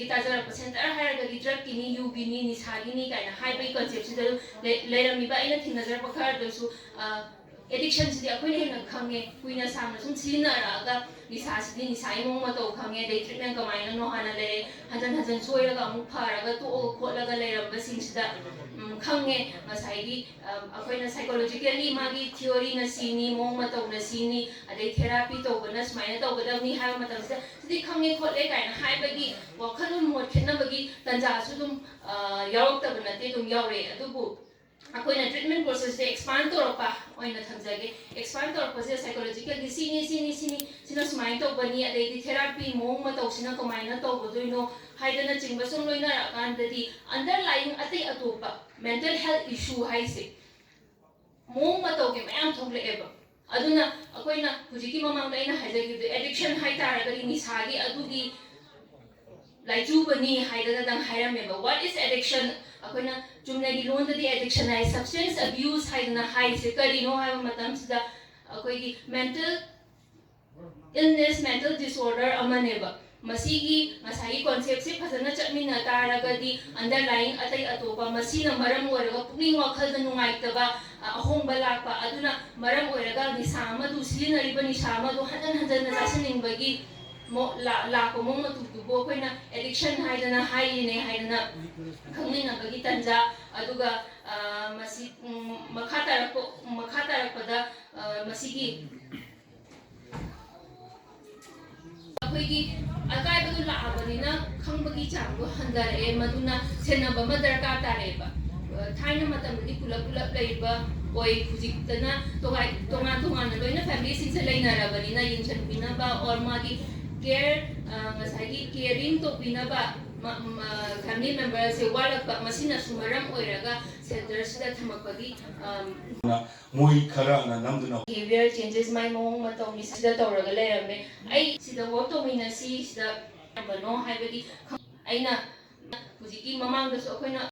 Tajara center higher the drug kini, Ugini, Nishagini, kind of high concepts, later me by anything as a card, those addictions the Aquilian Kange, Queen Sam, some sinner, Nisasini, Simon Mato Kange, they treatment Kamina, no Hanale, Hadan Soya, Mupara, to all Kolaga layer, blessings that Kange, Masai, Aquina psychologically, Magi, theory, Nasini, Momato, Nasini, a day therapy to Venas, Minato, without me having matamdata, the Kange Koleka and haibagi, Wakanum, what Kenabagi, Tanjasudum, Yaokta, Yore, Adubu. Aquina treatment process, they expand touraba, or in a Tanzagi, expand touraba, psychological, the sinos mind of Bani, the therapy, Momato, Sinakomina, Togo, haina chingbason loina kan the underlying ati atopa mental health issue haise mong matoge mayam thogle eba aduna akoina hujiki mamang daina haijagi the addiction haitara gari nisagi adugi laijubani haidana dang hairameba what is addiction akoina jumnagi londa the addiction is substance abuse haidana haise kari no haiba matamsida akoigi mental illness mental disorder amaneba Masigi, Masai concept, Pasana Chamina Taragadi, underlying Atai Atopa, Masina Maram Oraga, Puni Wakal the Nuaitaba, a home balapa, Aduna, Maram Oraga, Nisama, to Silina Ribani Shama, to Hadan Assassin in Bagi, La Comoma to Bokena, addiction Haidana, Haina, Kamina Bagitanja, Aduga, Makata Pada, Masigi. Haibadu Labanina, Kambagi Chango, Handare, Maduna, Senaba, Madarka Tareba, Taina Matamdata, Leiba, Oi, Kuzitana, Tonga, family since a Lena Rabanina, Yinchan Pinaba, or Magi, care, Masagi, caring to Pinaba, family members, a Wallach, Masina Sumaram, Oiraga, centers that Makadi. Behavior changes my mom, Matomi, the Toraga, I see the Watomina sees the no haibadi. Aina, Fujiki Mamang, the Sokona.